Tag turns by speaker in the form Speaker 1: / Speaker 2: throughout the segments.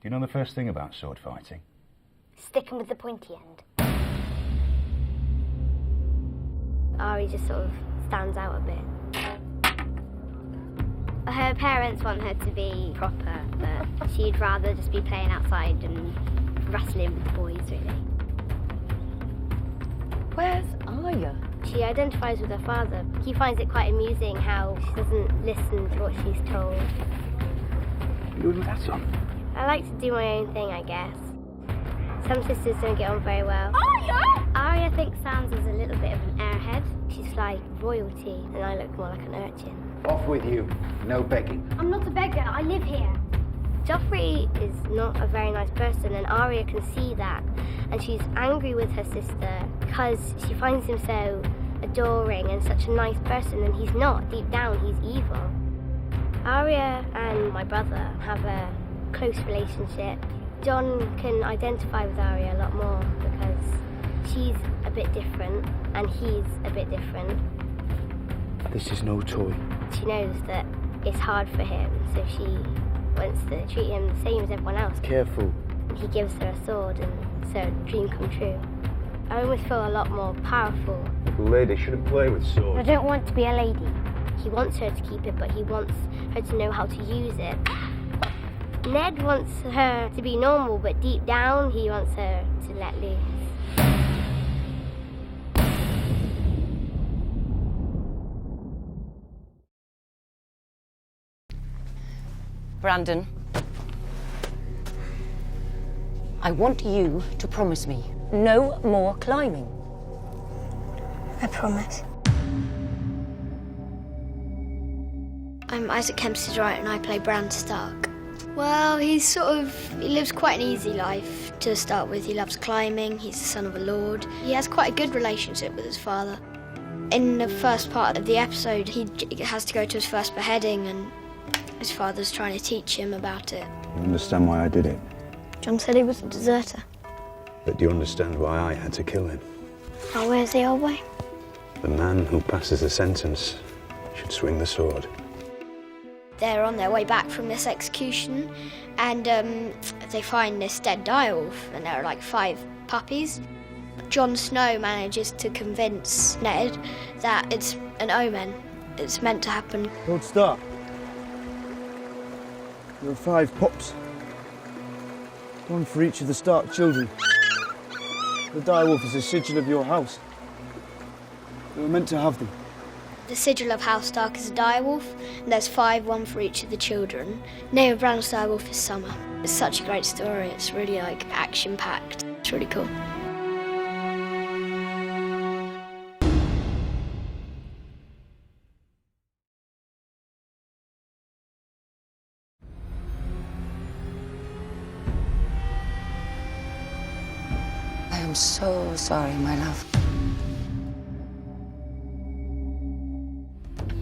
Speaker 1: you know the first thing about sword fighting?
Speaker 2: Stick 'em with the pointy end. Arya just sort of stands out a bit. Her parents want her to be proper, but she'd rather just be playing outside and wrestling with the boys, really.
Speaker 3: Where's Arya?
Speaker 2: She identifies with her father. He finds it quite amusing how she doesn't listen to what she's told.
Speaker 1: What are you doing with that on?
Speaker 2: I like to do my own thing, I guess. Some sisters don't get on very well.
Speaker 3: Arya!
Speaker 2: Arya thinks Sansa's a little bit of an airhead. She's like royalty, and I look more like an urchin.
Speaker 4: Off with you. No begging.
Speaker 2: I'm not a beggar, I live here. Joffrey is not a very nice person, and Arya can see that. And she's angry with her sister because she finds him so adoring and such a nice person, and he's not. Deep down, he's evil. Arya and my brother have a close relationship. Jon can identify with Arya a lot more because she's a bit different and he's a bit different.
Speaker 1: This is no toy.
Speaker 2: She knows that it's hard for him, so she wants to treat him the same as everyone else.
Speaker 1: Careful.
Speaker 2: He gives her a sword, and so a dream come true. I almost feel a lot more powerful.
Speaker 1: The lady shouldn't play with swords.
Speaker 2: I don't want to be a lady. He wants her to keep it, but he wants her to know how to use it. Ned wants her to be normal, but deep down, he wants her to let loose.
Speaker 3: Brandon, I want you to promise me no more climbing.
Speaker 2: I promise. I'm Isaac Hempstead, Wright, and I play Bran Stark. Well, he lives quite an easy life to start with. He loves climbing, he's the son of a lord. He has quite a good relationship with his father. In the first part of the episode, he has to go to his first beheading, and his father's trying to teach him about it.
Speaker 1: You understand why I did it?
Speaker 2: Jon said he was a deserter.
Speaker 1: But do you understand why I had to kill him?
Speaker 2: Oh, where's the old boy?
Speaker 1: The man who passes the sentence should swing the sword.
Speaker 2: They're on their way back from this execution, and they find this dead direwolf, and there are like 5 puppies. Jon Snow manages to convince Ned that it's an omen. It's meant to happen.
Speaker 5: Lord Stark, there are 5 pups. 1 for each of the Stark children. The direwolf is a sigil of your house. We were meant to have them.
Speaker 2: The sigil of House Stark is a direwolf, and there's 5, 1 for each of the children. Name of Bran's direwolf is Summer. It's such a great story. It's really like action-packed. It's really cool.
Speaker 3: I am so sorry, my love.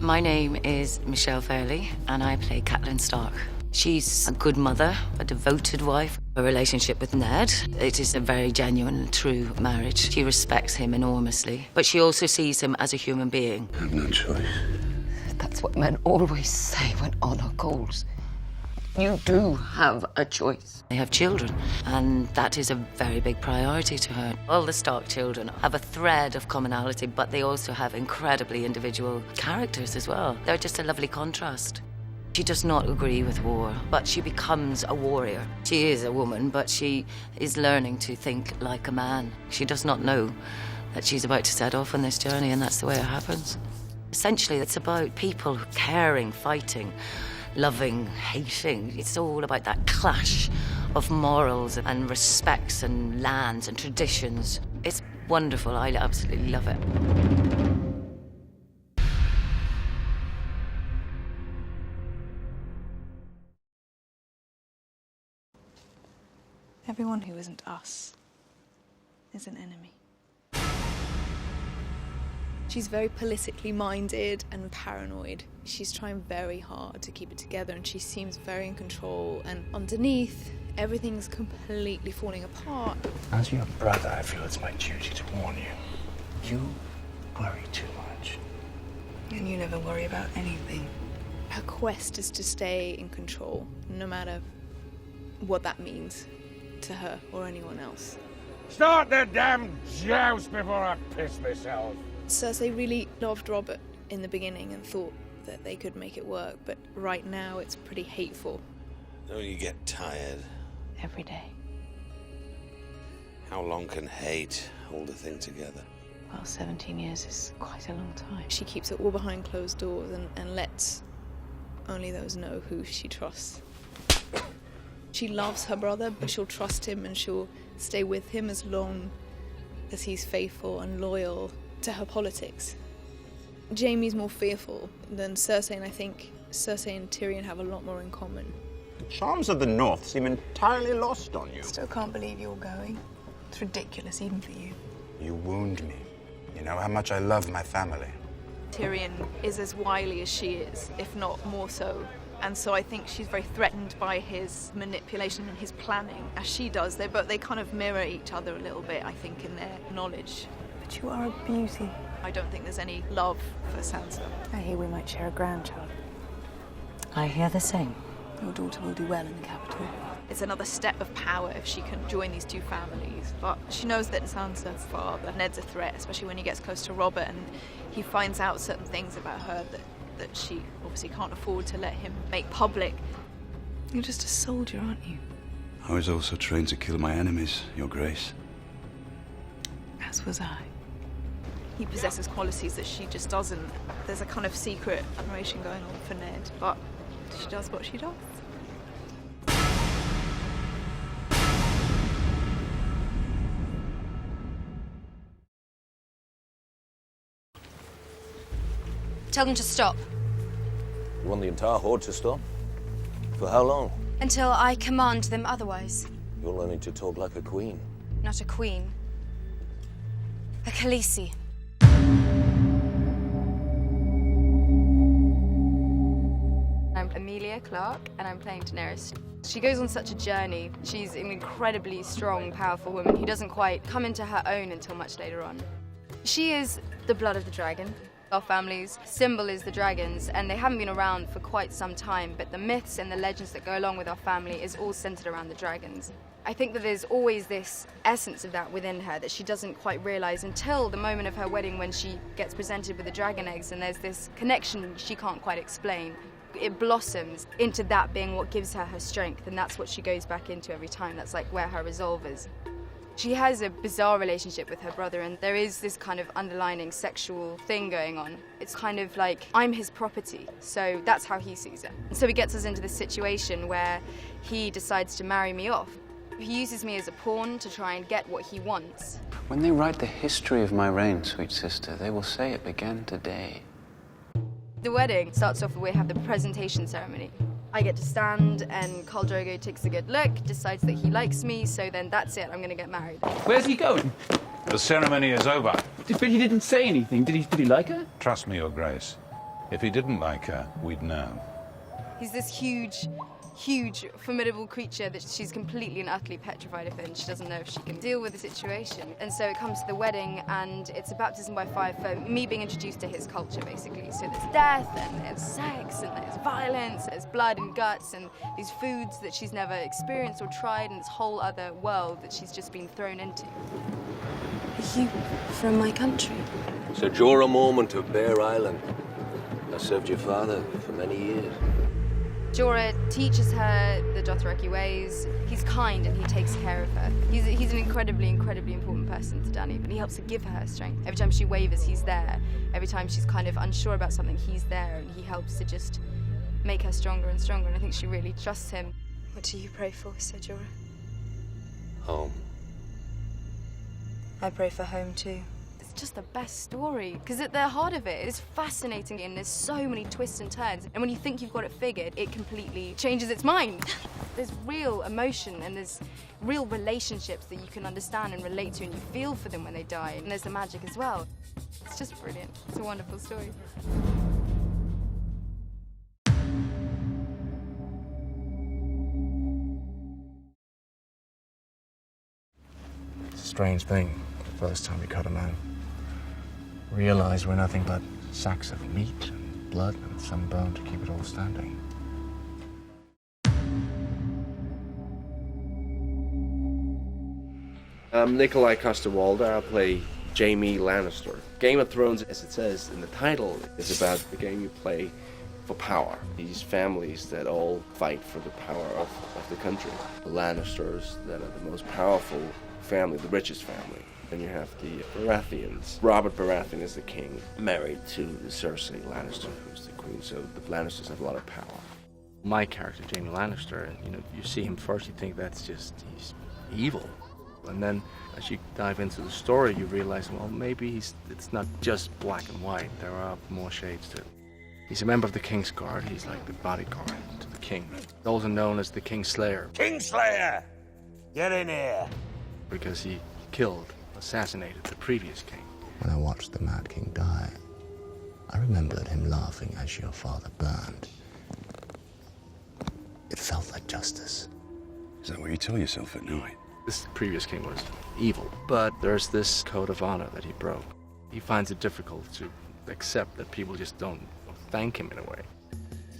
Speaker 3: My name is Michelle Fairley, and I play Catelyn Stark. She's a good mother, a devoted wife. Her relationship with Ned, it is a very genuine and true marriage. She respects him enormously, but she also sees him as a human being.
Speaker 1: I have no choice.
Speaker 3: That's what men always say when honor calls. You do have a choice. They have children, and that is a very big priority to her. All the Stark children have a thread of commonality, but they also have incredibly individual characters as well. They're just a lovely contrast. She does not agree with war, but she becomes a warrior. She is a woman, but she is learning to think like a man. She does not know that she's about to set off on this journey, and that's the way it happens. Essentially, it's about people caring, fighting, loving, hating. It's all about that clash of morals and respects and lands and traditions. It's wonderful. I absolutely love it.
Speaker 6: Everyone who isn't us is an enemy. She's very politically minded and paranoid. She's trying very hard to keep it together, and she seems very in control, and underneath, everything's completely falling apart.
Speaker 1: As your brother, I feel it's my duty to warn you. You worry too much.
Speaker 6: And you never worry about anything. Her quest is to stay in control, no matter what that means to her or anyone else.
Speaker 1: Start the damn joust before I piss myself.
Speaker 6: Cersei really loved Robert in the beginning and thought that they could make it work, but right now it's pretty hateful.
Speaker 7: Don't you get tired?
Speaker 3: Every day.
Speaker 7: How long can hate hold a thing together?
Speaker 3: Well, 17 years is quite a long time.
Speaker 6: She keeps it all behind closed doors and lets only those know who she trusts. She loves her brother, but she'll trust him and she'll stay with him as long as he's faithful and loyal to her politics. Jaime's more fearful than Cersei, and I think Cersei and Tyrion have a lot more in common.
Speaker 8: The charms of the North seem entirely lost on you.
Speaker 6: Still can't believe you're going. It's ridiculous, even for you.
Speaker 8: You wound me. You know how much I love my family.
Speaker 6: Tyrion is as wily as she is, if not more so. And so I think she's very threatened by his manipulation and his planning, as she does. They kind of mirror each other a little bit, I think, in their knowledge.
Speaker 9: But you are a beauty.
Speaker 6: I don't think there's any love for Sansa.
Speaker 9: I hear we might share a grandchild.
Speaker 3: I hear the same.
Speaker 9: Your daughter will do well in the capital.
Speaker 6: It's another step of power if she can join these two families. But she knows that Sansa's father, Ned's a threat, especially when he gets close to Robert and he finds out certain things about her that she obviously can't afford to let him make public.
Speaker 9: You're just a soldier, aren't you?
Speaker 10: I was also trained to kill my enemies, Your Grace.
Speaker 9: As was I.
Speaker 6: He possesses qualities that she just doesn't. There's a kind of secret admiration going on for Ned, but she does what she does.
Speaker 11: Tell them to stop.
Speaker 12: You want the entire horde to stop? For how long?
Speaker 11: Until I command them otherwise.
Speaker 12: You're learning to talk like a queen.
Speaker 11: Not a queen. A Khaleesi.
Speaker 13: I'm Emilia Clarke, and I'm playing Daenerys. She goes on such a journey. She's an incredibly strong, powerful woman who doesn't quite come into her own until much later on. She is the blood of the dragon. Our family's symbol is the dragons, and they haven't been around for quite some time, but the myths and the legends that go along with our family is all centered around the dragons. I think that there's always this essence of that within her that she doesn't quite realize until the moment of her wedding, when she gets presented with the dragon eggs and there's this connection she can't quite explain. It blossoms into that being what gives her her strength, and that's what she goes back into every time. That's like where her resolve is. She has a bizarre relationship with her brother, and there is this kind of underlining sexual thing going on. It's kind of like, I'm his property, so that's how he sees it. And so he gets us into this situation where he decides to marry me off. He uses me as a pawn to try and get what he wants.
Speaker 10: When they write the history of my reign, sweet sister, they will say it began today.
Speaker 13: The wedding starts off where we have the presentation ceremony. I get to stand, and Khal Drogo takes a good look, decides that he likes me, so then that's it, I'm gonna get married.
Speaker 14: Where's he going?
Speaker 1: The ceremony is over.
Speaker 14: But he didn't say anything. Did he like her?
Speaker 1: Trust me, Your Grace. If he didn't like her, we'd know.
Speaker 13: He's this huge, formidable creature that she's completely and utterly petrified of, and she doesn't know if she can deal with the situation. And so it comes to the wedding, and it's a baptism by fire for me being introduced to his culture, basically. So there's death, and there's sex, and there's violence, there's blood and guts, and these foods that she's never experienced or tried, and this whole other world that she's just been thrown into.
Speaker 11: Are you from my country?
Speaker 12: It's a Jorah moment of Bear Island. I served your father for many years.
Speaker 13: Jorah teaches her the Dothraki ways. He's kind and he takes care of her. He's an incredibly important person to Dany, but he helps to give her strength. Every time she wavers, he's there. Every time she's kind of unsure about something, he's there, and he helps to just make her stronger and stronger, and I think she really trusts him.
Speaker 11: What do you pray for, Sir Jorah?
Speaker 12: Home.
Speaker 11: I pray for home too.
Speaker 13: It's just the best story, because at the heart of it is fascinating, and there's so many twists and turns, and when you think you've got it figured, it completely changes its mind. There's real emotion, and there's real relationships that you can understand and relate to, and you feel for them when they die, and there's the magic as well. It's just brilliant. It's a wonderful story.
Speaker 1: It's a strange thing, the first time you cut a man. Realize we're nothing but sacks of meat and blood and some bone to keep it all standing.
Speaker 12: I'm Nikolai Coster-Waldau. I play Jaime Lannister. Game of Thrones, as it says in the title, is about the game you play for power. These families that all fight for the power of the country. The Lannisters that are the most powerful family, the richest family. Then you have the Baratheons. Robert Baratheon is the king, married to Cersei Lannister, who's the queen, so the Lannisters have a lot of power. My character, Jaime Lannister, you see him first, you think he's evil. And then as you dive into the story, you realize, well, maybe it's not just black and white. There are more shades to it. He's a member of the King's Guard. He's like the bodyguard to the king. He's also known as the Kingslayer.
Speaker 15: Kingslayer! Get in here!
Speaker 1: Because he assassinated the previous king.
Speaker 16: When I watched the Mad King die, I remembered him laughing as your father burned. It felt like justice.
Speaker 8: Is that what you tell yourself at night?
Speaker 1: This previous king was evil, but there's this code of honor that he broke. He finds it difficult to accept that people just don't thank him in a way.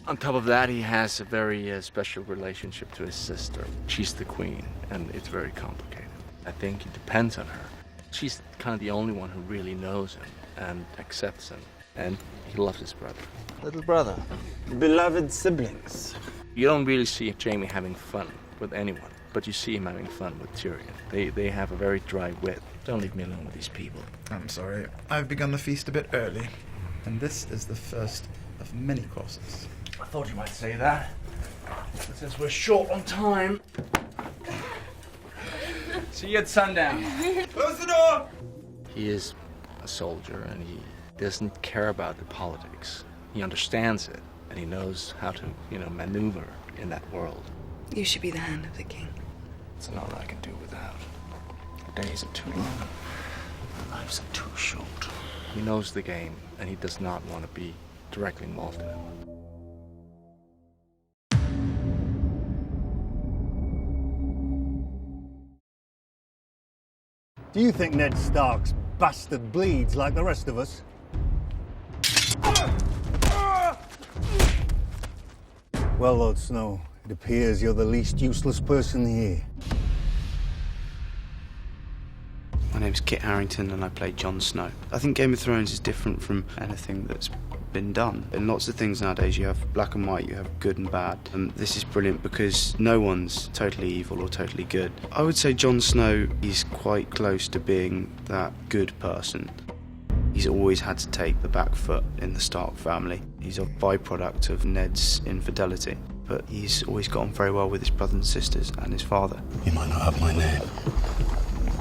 Speaker 1: On top of that, he has a very special relationship to his sister. She's the queen, and it's very complicated. I think he depends on her. She's kind of the only one who really knows him and accepts him, and he loves his brother.
Speaker 15: Little brother. Beloved siblings.
Speaker 1: You don't really see Jaime having fun with anyone, but you see him having fun with Tyrion. They have a very dry wit. Don't leave me alone with these people.
Speaker 17: I'm sorry. I've begun the feast a bit early, and this is the first of many courses.
Speaker 1: I thought you might say that. But since we're short on time... See you at sundown.
Speaker 17: Close the door!
Speaker 1: He is a soldier, and he doesn't care about the politics. He understands it, and he knows how to, maneuver in that world.
Speaker 9: You should be the hand of the king.
Speaker 1: It's an honor I can do without. The days are too long. The lives are too short. He knows the game, and he does not want to be directly involved in it.
Speaker 18: Do you think Ned Stark's bastard bleeds like the rest of us? Well, Lord Snow, it appears you're the least useless person here.
Speaker 19: My name's Kit Harington and I play Jon Snow. I think Game of Thrones is different from anything that's been done. In lots of things nowadays you have black and white, you have good and bad. And this is brilliant because no one's totally evil or totally good. I would say Jon Snow is quite close to being that good person. He's always had to take the back foot in the Stark family. He's a byproduct of Ned's infidelity, but he's always got on very well with his brothers and sisters and his father.
Speaker 8: You might not have my name.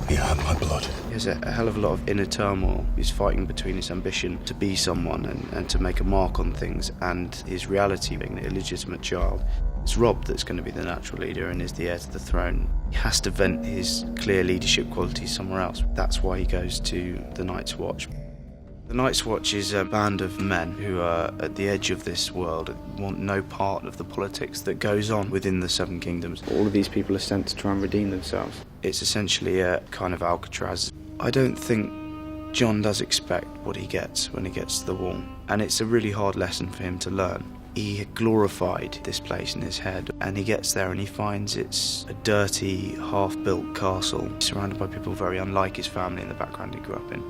Speaker 8: You have my blood.
Speaker 19: There's a hell of a lot of inner turmoil. He's fighting between his ambition to be someone and to make a mark on things and his reality being an illegitimate child. It's Robb that's going to be the natural leader and is the heir to the throne. He has to vent his clear leadership qualities somewhere else. That's why he goes to the Night's Watch. The Night's Watch is a band of men who are at the edge of this world and want no part of the politics that goes on within the Seven Kingdoms. All of these people are sent to try and redeem themselves. It's essentially a kind of Alcatraz. I don't think Jon does expect what he gets when he gets to the Wall, and it's a really hard lesson for him to learn. He glorified this place in his head, and he gets there and he finds it's a dirty, half-built castle surrounded by people very unlike his family in the background he grew up in.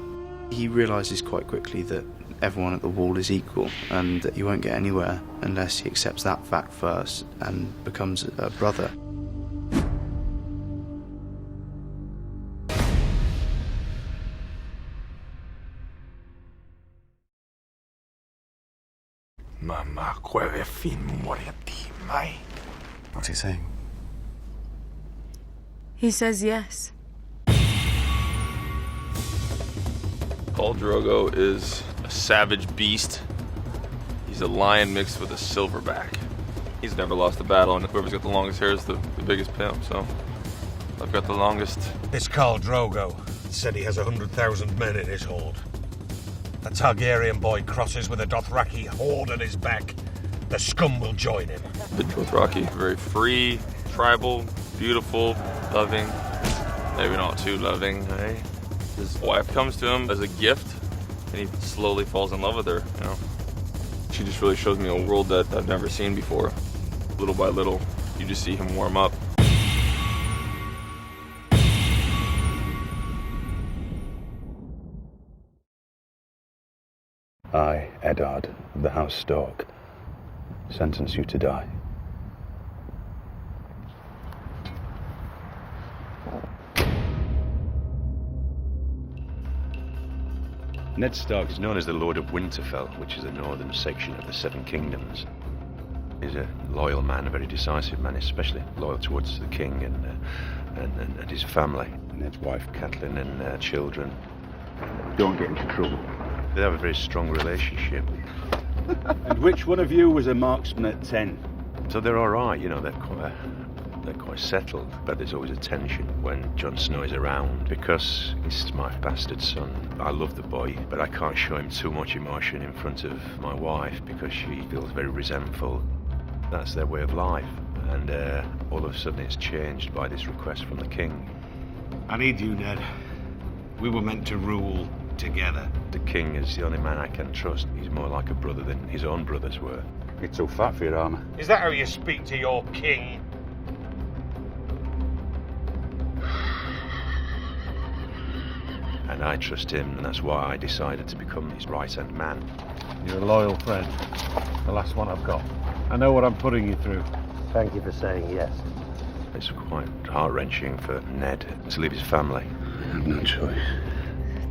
Speaker 19: He realises quite quickly that everyone at the Wall is equal and that he won't get anywhere unless he accepts that fact first and becomes a brother.
Speaker 8: What's he saying?
Speaker 9: He says yes.
Speaker 20: Khal Drogo is a savage beast. He's a lion mixed with a silverback. He's never lost a battle, and whoever's got the longest hair is the biggest pimp, so I've got the longest.
Speaker 15: It's Khal Drogo. He said he has 100,000 men in his horde. The Targaryen boy crosses with a Dothraki horde at his back. The scum will join him.
Speaker 20: The Dothraki, very free, tribal, beautiful, loving. Maybe not too loving, eh? His wife comes to him as a gift, and he slowly falls in love with her, She just really shows me a world that I've never seen before. Little by little, you just see him warm up.
Speaker 8: I, Eddard, of the House Stark, sentence you to die. Ned Stark is known as the Lord of Winterfell, which is the northern section of the Seven Kingdoms. He's a loyal man, a very decisive man, especially loyal towards the king and his family. Ned's wife, Catelyn, and children. Don't get into trouble. They have a very strong relationship.
Speaker 21: And which one of you was a marksman at 10?
Speaker 8: So they're all right, you know, they're quite settled, but there's always a tension when Jon Snow is around because he's my bastard son. I love the boy, but I can't show him too much emotion in front of my wife because she feels very resentful. That's their way of life, and all of a sudden it's changed by this request from the king.
Speaker 15: I need you, Ned. We were meant to rule together.
Speaker 8: The king is the only man I can trust. He's more like a brother than his own brothers were.
Speaker 21: You're too fat for your armour.
Speaker 15: Is that how you speak to your king?
Speaker 8: And I trust him, and that's why I decided to become his right-hand man.
Speaker 15: You're a loyal friend. The last one I've got. I know what I'm putting you through.
Speaker 22: Thank you for saying yes.
Speaker 8: It's quite heart-wrenching for Ned to leave his family.
Speaker 21: I have no choice.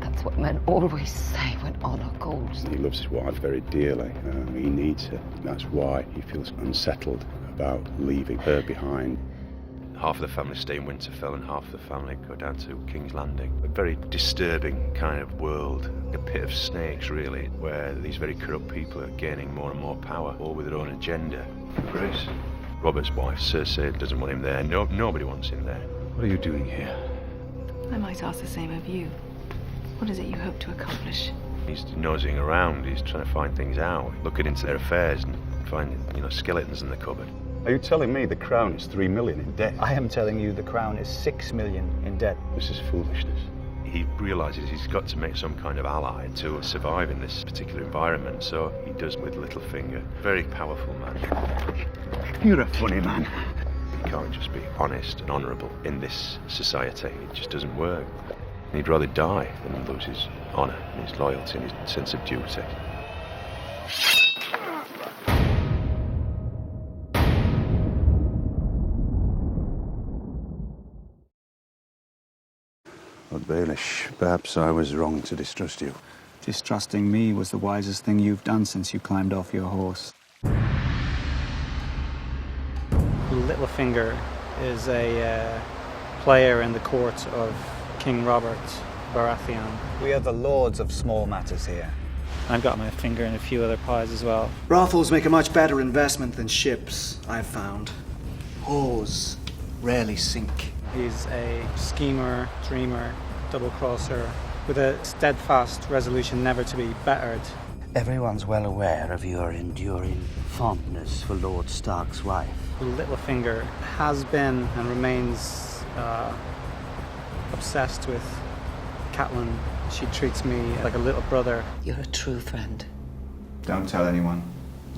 Speaker 3: That's what men always say when honor calls.
Speaker 8: He loves his wife very dearly. He needs her. That's why he feels unsettled about leaving her behind. Half of the family stay in Winterfell and half of the family go down to King's Landing. A very disturbing kind of world, a pit of snakes really, where these very corrupt people are gaining more and more power, all with their own agenda. Chris, Robert's wife, Cersei, doesn't want him there. Nobody wants him there.
Speaker 21: What are you doing here?
Speaker 9: I might ask the same of you. What is it you hope to accomplish?
Speaker 8: He's nosing around, he's trying to find things out, looking into their affairs and finding, skeletons in the cupboard.
Speaker 21: Are you telling me the crown is 3 million in debt?
Speaker 23: I am telling you the crown is 6 million in debt.
Speaker 8: This is foolishness. He realises he's got to make some kind of ally to survive in this particular environment, so he does with Littlefinger. Very powerful man.
Speaker 21: You're a funny man.
Speaker 8: He can't just be honest and honourable in this society. It just doesn't work. He'd rather die than lose his honour and his loyalty and his sense of duty.
Speaker 21: Lord Baelish, perhaps I was wrong to distrust you.
Speaker 5: Distrusting me was the wisest thing you've done since you climbed off your horse.
Speaker 24: Littlefinger is a player in the court of King Robert Baratheon.
Speaker 23: We are the lords of small matters here.
Speaker 24: I've got my finger in a few other pies as well.
Speaker 5: Brothels make a much better investment than ships, I've found. Whores rarely sink.
Speaker 24: He's a schemer, dreamer, double-crosser, with a steadfast resolution never to be bettered.
Speaker 22: Everyone's well aware of your enduring fondness for Lord Stark's wife.
Speaker 24: Littlefinger has been and remains obsessed with Catelyn. She treats me like a little brother.
Speaker 3: You're a true friend.
Speaker 25: Don't tell anyone.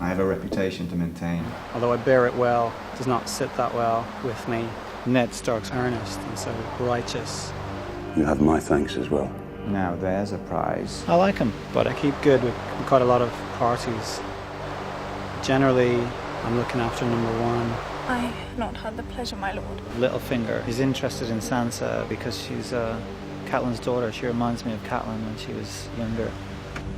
Speaker 25: I have a reputation to maintain.
Speaker 24: Although I bear it well, it does not sit that well with me. Ned Stark's earnest and so righteous.
Speaker 21: You have my thanks as well.
Speaker 25: Now there's a prize.
Speaker 24: I like him, but I keep good with quite a lot of parties. Generally, I'm looking after number one.
Speaker 26: I have not had the pleasure, my lord.
Speaker 24: Littlefinger is interested in Sansa because she's Catelyn's daughter. She reminds me of Catelyn when she was younger.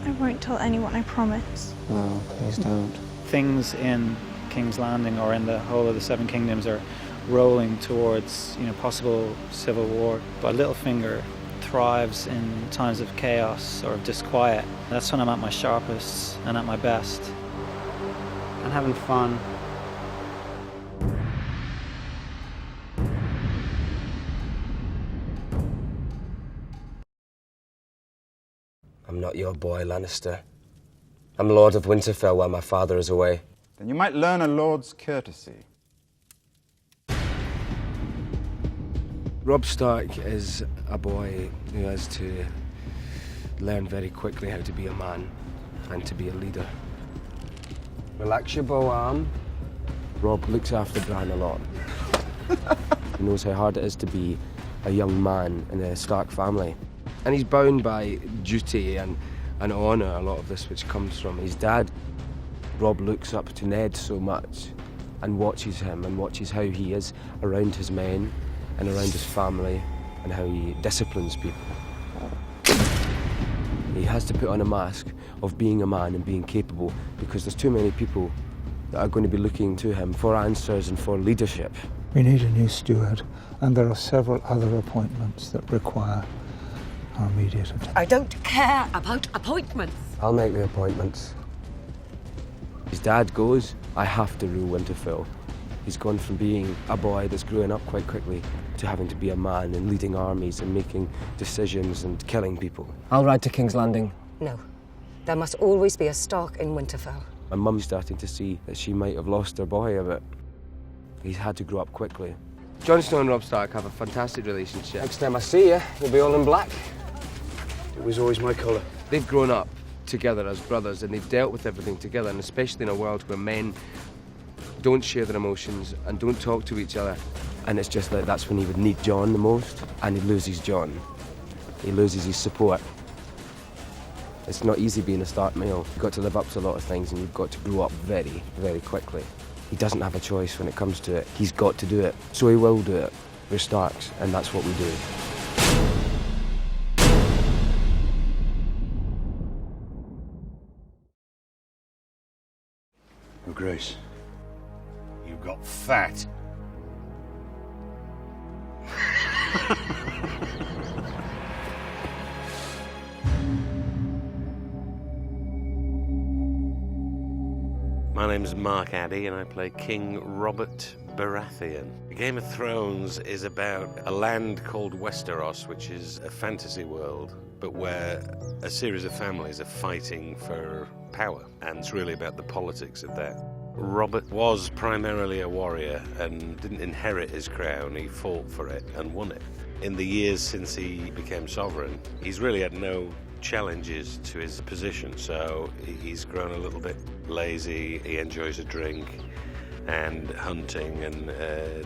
Speaker 26: I won't tell anyone, I promise.
Speaker 25: No, please don't.
Speaker 24: Things in King's Landing or in the whole of the Seven Kingdoms are rolling towards, possible civil war. But Littlefinger thrives in times of chaos or of disquiet. That's when I'm at my sharpest and at my best. And having fun.
Speaker 27: I'm not your boy, Lannister. I'm Lord of Winterfell while my father is away.
Speaker 18: Then you might learn a lord's courtesy.
Speaker 28: Robb Stark is a boy who has to learn very quickly how to be a man and to be a leader. Relax your bow arm. Robb looks after Bran a lot. He knows how hard it is to be a young man in a Stark family. And he's bound by duty and and honour a lot of this, which comes from his dad. Robb looks up to Ned so much and watches him and watches how he is around his men and around his family and how he disciplines people. He has to put on a mask of being a man and being capable, because there's too many people that are going to be looking to him for answers and for leadership.
Speaker 2: We need a new steward, and there are several other appointments that require our immediate attention.
Speaker 3: I don't care about appointments.
Speaker 28: I'll make the appointments. His dad goes, I have to rule Winterfell. He's gone from being a boy that's growing up quite quickly to having to be a man and leading armies and making decisions and killing people.
Speaker 27: I'll ride to King's Landing.
Speaker 3: No. There must always be a Stark in Winterfell.
Speaker 28: My mum's starting to see that she might have lost her boy a bit. He's had to grow up quickly. Jon Snow and Robb Stark have a fantastic relationship.
Speaker 27: Next time I see you, we'll be all in black.
Speaker 28: It was always my colour. They've grown up together as brothers, and they've dealt with everything together, and especially in a world where men don't share their emotions and don't talk to each other. And it's just like that's when he would need Jon the most, and he loses Jon. He loses his support. It's not easy being a Stark male. You've got to live up to a lot of things, and you've got to grow up very, very quickly. He doesn't have a choice when it comes to it. He's got to do it, so he will do it. We're Starks, and that's what we do.
Speaker 21: Your Grace, you got fat.
Speaker 15: My name's Mark Headey, and I play King Robert Baratheon. Game of Thrones is about a land called Westeros, which is a fantasy world, but where a series of families are fighting for power, and it's really about the politics of that. Robert was primarily a warrior and didn't inherit his crown. He fought for it and won it. In the years since he became sovereign, he's really had no challenges to his position, so he's grown a little bit lazy. He enjoys a drink and hunting and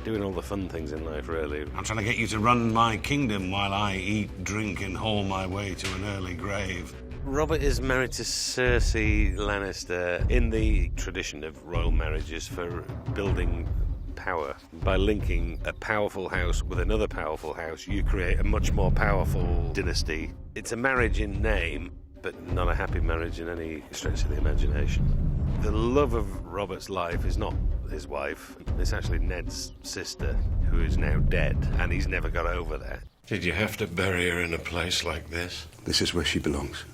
Speaker 15: doing all the fun things in life, really. I'm trying to get you to run my kingdom while I eat, drink and haul my way to an early grave. Robert is married to Cersei Lannister in the tradition of royal marriages for building power. By linking a powerful house with another powerful house, you create a much more powerful dynasty. It's a marriage in name, but not a happy marriage in any stretch of the imagination. The love of Robert's life is not his wife. It's actually Ned's sister, who is now dead, and he's never got over that. Did you have to bury her in a place like this?
Speaker 21: This is where she belongs.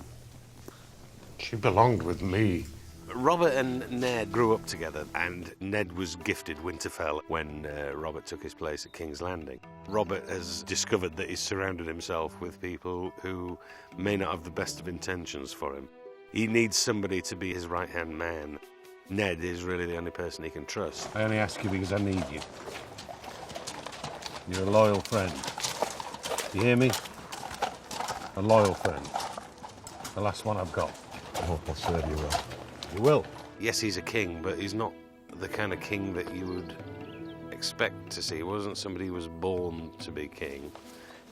Speaker 15: She belonged with me. Robert and Ned grew up together, and Ned was gifted Winterfell when Robert took his place at King's Landing. Robert has discovered that he's surrounded himself with people who may not have the best of intentions for him. He needs somebody to be his right-hand man. Ned is really the only person he can trust. I only ask you because I need you. You're a loyal friend. You hear me? A loyal friend. The last one I've got.
Speaker 21: I hope I'll serve you well.
Speaker 15: You will. Yes, he's a king, but he's not the kind of king that you would expect to see. He wasn't somebody who was born to be king.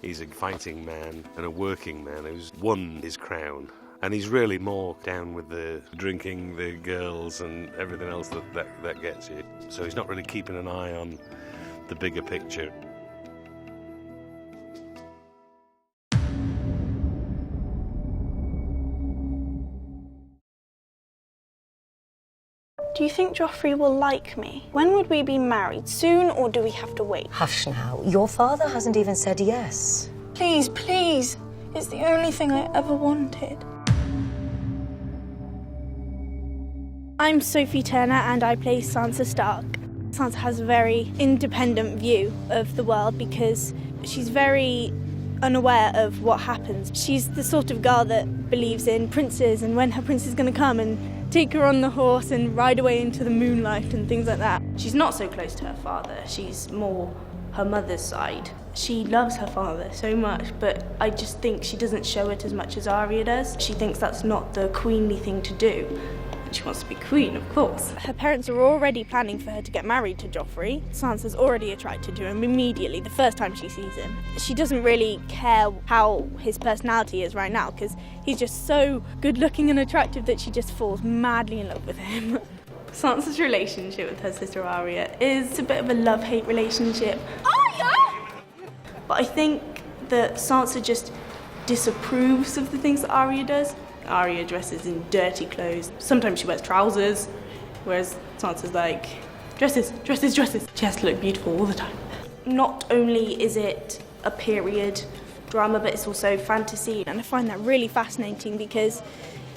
Speaker 15: He's a fighting man and a working man who's won his crown. And he's really more down with the drinking, the girls, and everything else that gets you. So he's not really keeping an eye on the bigger picture.
Speaker 26: Do you think Joffrey will like me? When would we be married? Soon, or do we have to wait?
Speaker 3: Hush now. Your father hasn't even said yes.
Speaker 26: Please, please. It's the only thing I ever wanted. I'm Sophie Turner and I play Sansa Stark. Sansa has a very independent view of the world because she's very unaware of what happens. She's the sort of girl that believes in princes and when her prince is going to come and take her on the horse and ride away into the moonlight and things like that. She's not so close to her father. She's more her mother's side. She loves her father so much, but I just think she doesn't show it as much as Arya does. She thinks that's not the queenly thing to do. She wants to be queen, of course. Her parents are already planning for her to get married to Joffrey. Sansa's already attracted to him immediately, the first time she sees him. She doesn't really care how his personality is right now, because he's just so good-looking and attractive that she just falls madly in love with him. Sansa's relationship with her sister Arya is a bit of a love-hate relationship. Arya! But I think that Sansa just disapproves of the things that Arya does. Arya dresses in dirty clothes. Sometimes she wears trousers, whereas Sansa's like, dresses, dresses, dresses. She has to look beautiful all the time. Not only is it a period drama, but it's also fantasy. And I find that really fascinating because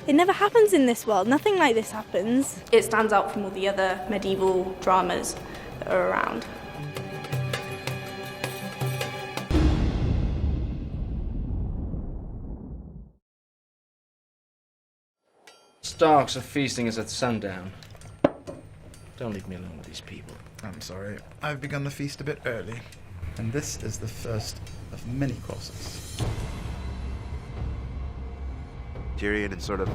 Speaker 26: it never happens in this world. Nothing like this happens. It stands out from all the other medieval dramas that are around.
Speaker 1: Starks are feasting us at sundown. Don't leave me alone with these people.
Speaker 17: I'm sorry. I've begun the feast a bit early, and this is the first of many courses.
Speaker 21: Tyrion is sort of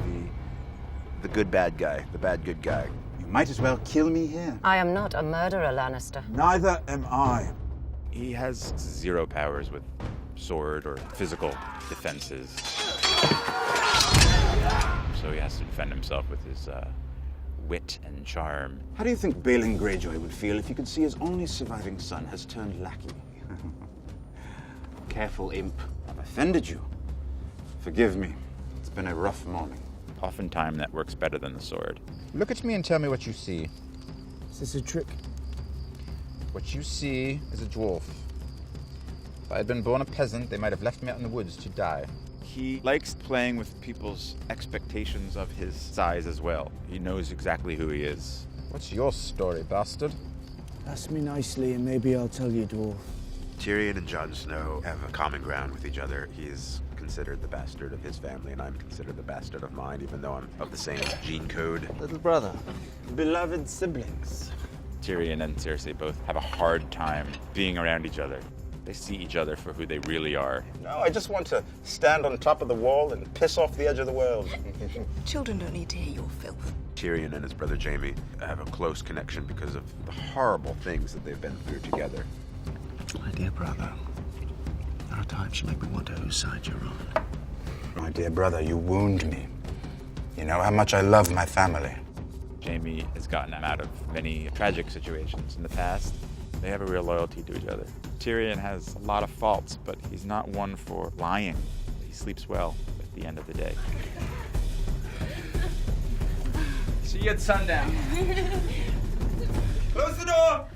Speaker 21: the good bad guy, the bad good guy.
Speaker 18: You might as well kill me here.
Speaker 3: I am not a murderer, Lannister.
Speaker 18: Neither am I.
Speaker 4: He has 0 powers with sword or physical defenses. So he has to defend himself with his wit and charm.
Speaker 18: How do you think Balin Greyjoy would feel if he could see his only surviving son has turned lackey? Careful, imp. I've offended you. Forgive me. It's been a rough morning.
Speaker 4: Oftentimes that works better than the sword.
Speaker 6: Look at me and tell me what you see.
Speaker 5: Is this a trick?
Speaker 6: What you see is a dwarf. If I had been born a peasant, they might have left me out in the woods to die.
Speaker 4: He likes playing with people's expectations of his size as well. He knows exactly who he is.
Speaker 6: What's your story, bastard?
Speaker 5: Ask me nicely and maybe I'll tell you, dwarf.
Speaker 8: Tyrion and Jon Snow have a common ground with each other. He is considered the bastard of his family, and I'm considered the bastard of mine, even though I'm of the same gene code.
Speaker 5: Little brother. Beloved siblings.
Speaker 4: Tyrion and Cersei both have a hard time being around each other. They see each other for who they really are.
Speaker 18: No, I just want to stand on top of the wall and piss off the edge of the world.
Speaker 9: Children don't need to hear your filth.
Speaker 8: Tyrion and his brother Jaime have a close connection because of the horrible things that they've been through together.
Speaker 16: My dear brother, there are times you make me wonder whose side you're on.
Speaker 18: My dear brother, you wound me. You know how much I love my family.
Speaker 4: Jaime has gotten them out of many tragic situations in the past. They have a real loyalty to each other. Tyrion has a lot of faults, but he's not one for lying. He sleeps well at the end of the day.
Speaker 1: See you at sundown.
Speaker 17: Close the door!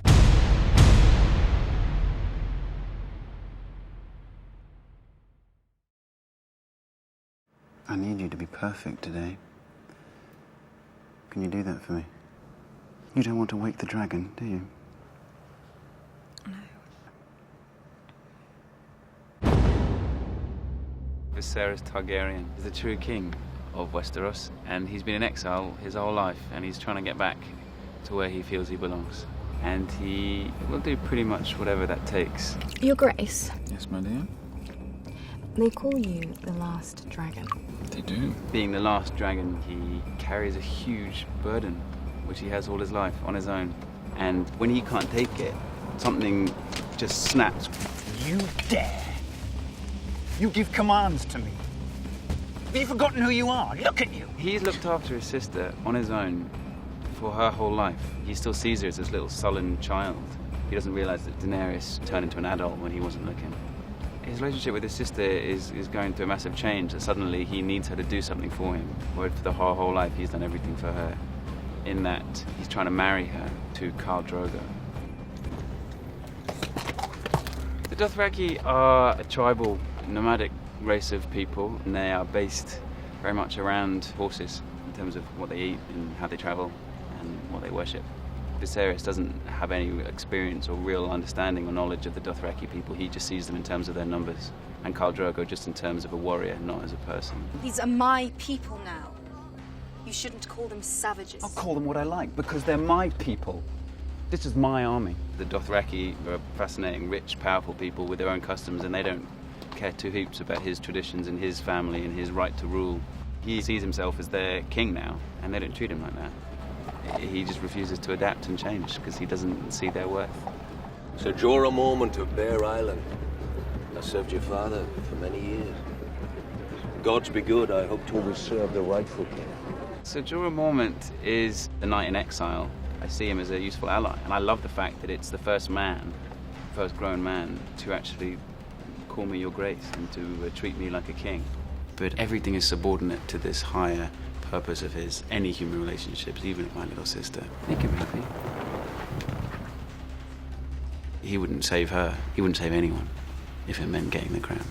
Speaker 21: I need you to be perfect today. Can you do that for me? You don't want to wake the dragon, do you?
Speaker 7: Viserys Targaryen is the true king of Westeros, and he's been in exile his whole life, and he's trying to get back to where he feels he belongs. And he will do pretty much whatever that takes.
Speaker 9: Your Grace,
Speaker 7: Yes, my dear?
Speaker 9: they call you the last dragon.
Speaker 7: They do. Being the last dragon, he carries a huge burden, which he has all his life on his own. And when he can't take it, something just snaps.
Speaker 18: You dare! You give commands to me. Have you forgotten who you are? Look at you!
Speaker 7: He's looked after his sister on his own for her whole life. He still sees her as this little sullen child. He doesn't realize that Daenerys turned into an adult when he wasn't looking. His relationship with his sister is going through a massive change, that suddenly he needs her to do something for him. Where for the whole life he's done everything for her. In that he's trying to marry her to Khal Drogo. The Dothraki are a tribal, nomadic race of people, and they are based very much around horses in terms of what they eat and how they travel and what they worship. Viserys doesn't have any experience or real understanding or knowledge of the Dothraki people. He just sees them in terms of their numbers, and Khal Drogo just in terms of a warrior, not as a person.
Speaker 10: These are my people now. You shouldn't call them savages.
Speaker 7: I'll call them what I like, because they're my people. This is my army. The Dothraki are fascinating, rich, powerful people with their own customs, and they don't care two hoops about his traditions and his family and his right to rule. He sees himself as their king now, and they don't treat him like that. He just refuses to adapt and change because he doesn't see their worth.
Speaker 11: Sir Jorah Mormont of Bear Island. I served your father for many years. Gods be good, I hope to always serve the rightful king.
Speaker 7: Sir Jorah Mormont is a knight in exile. I see him as a useful ally, and I love the fact that it's the first grown man, to actually call me your grace and to treat me like a king. But everything is subordinate to this higher purpose of his. Any human relationships, even with my little sister. He can make me. He wouldn't save her. He wouldn't save anyone if it meant getting the crown.